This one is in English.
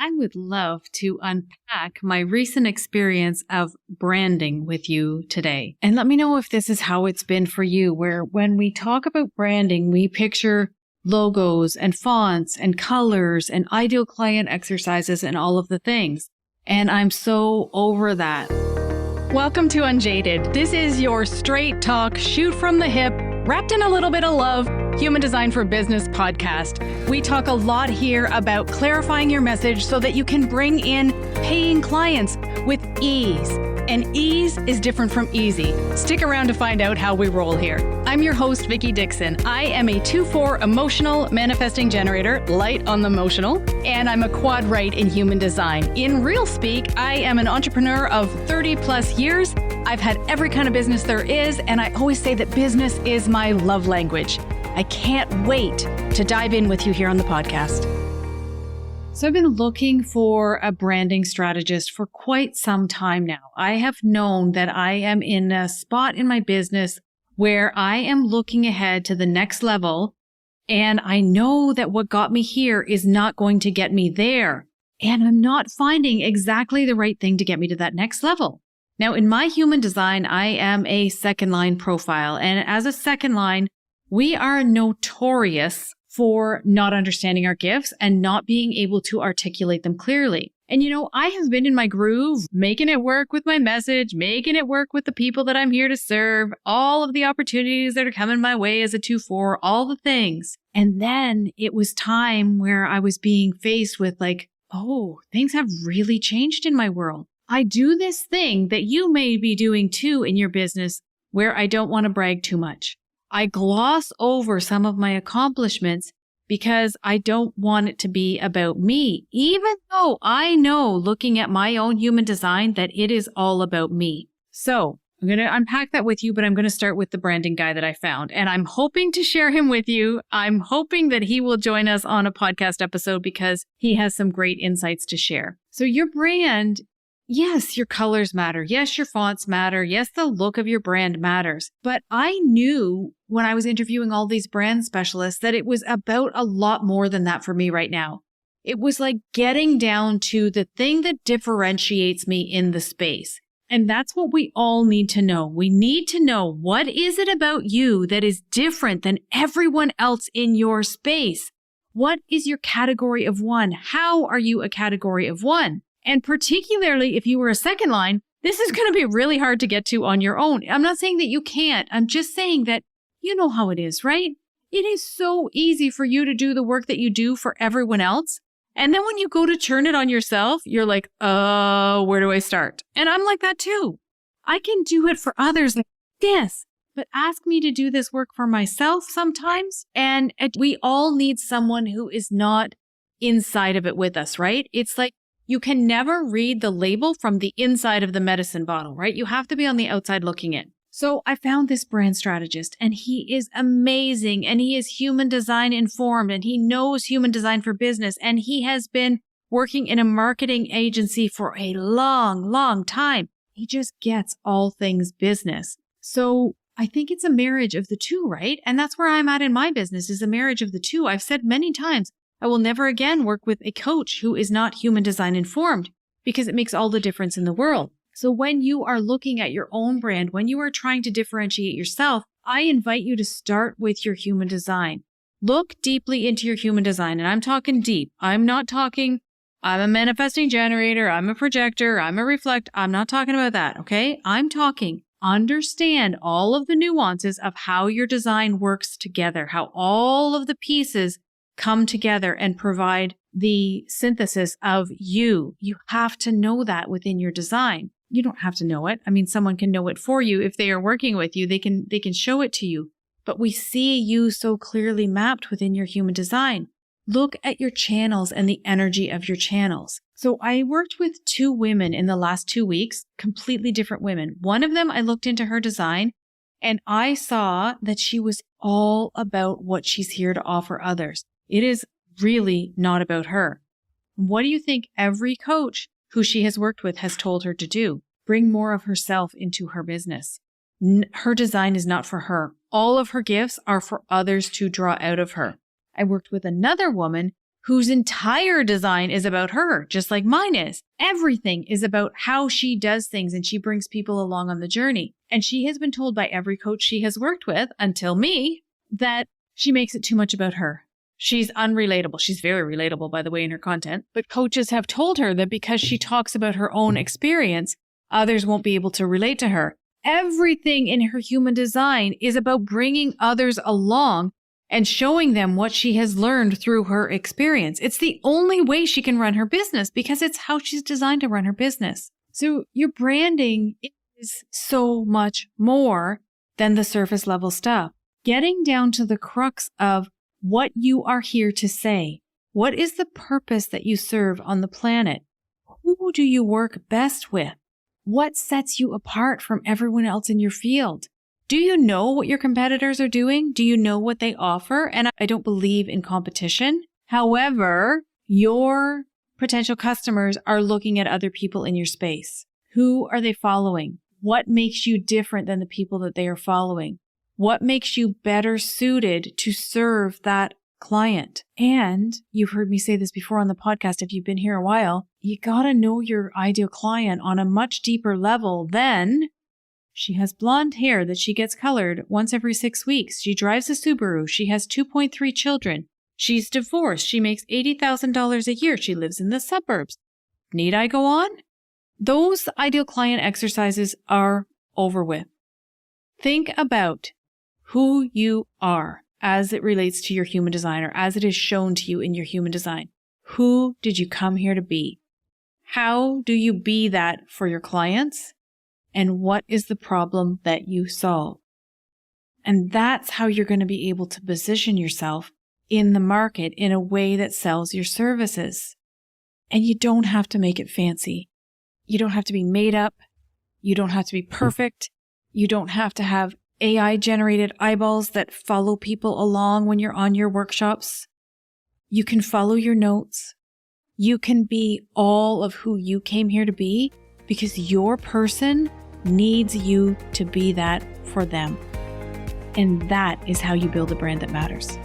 I would love to unpack my recent experience of branding with you today. And let me know if this is how it's been for you, where when we talk about branding, we picture logos and fonts and colors and ideal client exercises and all of the things. And I'm so over that. Welcome to Unjaded. This is your straight talk, shoot from the hip, wrapped in a little bit of love, Human Design for Business podcast. We talk a lot here about clarifying your message so that you can bring in paying clients with ease. And ease is different from easy. Stick around to find out how we roll here. I'm your host, Vickie Dickson. I am a 2-4 emotional manifesting generator, light on the emotional, and I'm a quad right in human design. In real speak, I am an entrepreneur of 30 plus years. I've had every kind of business there is, and I always say that business is my love language. I can't wait to dive in with you here on the podcast. So I've been looking for a branding strategist for quite some time now. I have known that I am in a spot in my business where I am looking ahead to the next level, and I know that what got me here is not going to get me there, and I'm not finding exactly the right thing to get me to that next level. Now, in my human design, I am a second line profile, and as a second line, we are notorious for not understanding our gifts and not being able to articulate them clearly. And I have been in my groove, making it work with my message, making it work with the people that I'm here to serve, all of the opportunities that are coming my way as a 2-4, all the things. And then it was time where I was being faced with things have really changed in my world. I do this thing that you may be doing too in your business where I don't want to brag too much. I gloss over some of my accomplishments because I don't want it to be about me, even though I know looking at my own human design that it is all about me. So I'm going to unpack that with you, but I'm going to start with the branding guy that I found, and I'm hoping to share him with you. I'm hoping that he will join us on a podcast episode because he has some great insights to share. So your brand, yes, your colors matter. Yes, your fonts matter. Yes, the look of your brand matters. But I knew when I was interviewing all these brand specialists that it was about a lot more than that for me right now. It was like getting down to the thing that differentiates me in the space. And that's what we all need to know. We need to know, what is it about you that is different than everyone else in your space? What is your category of one? How are you a category of one? And particularly if you were a second line, this is going to be really hard to get to on your own. I'm not saying that you can't. I'm just saying that you know how it is, right? It is so easy for you to do the work that you do for everyone else. And then when you go to turn it on yourself, you're like, where do I start? And I'm like that too. I can do it for others like this, but ask me to do this work for myself sometimes. And we all need someone who is not inside of it with us, right? It's like, you can never read the label from the inside of the medicine bottle, right? You have to be on the outside looking in. So I found this brand strategist, and he is amazing, and he is human design informed, and he knows human design for business, and he has been working in a marketing agency for a long, long time. He just gets all things business. So I think it's a marriage of the two, right? And that's where I'm at in my business, is a marriage of the two. I've said many times, I will never again work with a coach who is not human design informed, because it makes all the difference in the world. So when you are looking at your own brand, when you are trying to differentiate yourself, I invite you to start with your human design. Look deeply into your human design. And I'm talking deep. I'm not talking, I'm a manifesting generator, I'm a projector, I'm a reflect. I'm not talking about that, okay? I'm talking, understand all of the nuances of how your design works together, how all of the pieces come together and provide the synthesis of you. You have to know that within your design. You don't have to know it. I mean, someone can know it for you. If they are working with you, they can show it to you. But we see you so clearly mapped within your human design. Look at your channels and the energy of your channels. So I worked with 2 women in the last 2 weeks, completely different women. One of them, I looked into her design and I saw that she was all about what she's here to offer others. It is really not about her. What do you think every coach who she has worked with has told her to do? Bring more of herself into her business. Her design is not for her. All of her gifts are for others to draw out of her. I worked with another woman whose entire design is about her, just like mine is. Everything is about how she does things, and she brings people along on the journey. And she has been told by every coach she has worked with, until me, that she makes it too much about her. She's unrelatable. She's very relatable, by the way, in her content. But coaches have told her that because she talks about her own experience, others won't be able to relate to her. Everything in her human design is about bringing others along and showing them what she has learned through her experience. It's the only way she can run her business because it's how she's designed to run her business. So your branding is so much more than the surface level stuff. Getting down to the crux of what you are here to say. What is the purpose that you serve on the planet? Who do you work best with? What sets you apart from everyone else in your field? Do you know what your competitors are doing? Do you know what they offer? And I don't believe in competition. However, your potential customers are looking at other people in your space. Who are they following? What makes you different than the people that they are following? What makes you better suited to serve that client? And you've heard me say this before on the podcast, if you've been here a while, you gotta know your ideal client on a much deeper level than she has blonde hair that she gets colored once every 6 weeks. She drives a Subaru. She has 2.3 children. She's divorced. She makes $80,000 a year. She lives in the suburbs. Need I go on? Those ideal client exercises are over with. Think about who you are as it relates to your human design, or as it is shown to you in your human design. Who did you come here to be? How do you be that for your clients? And what is the problem that you solve? And that's how you're going to be able to position yourself in the market in a way that sells your services. And you don't have to make it fancy. You don't have to be made up. You don't have to be perfect. You don't have to have AI-generated eyeballs that follow people along when you're on your workshops. You can follow your notes. You can be all of who you came here to be because your person needs you to be that for them. And that is how you build a brand that matters.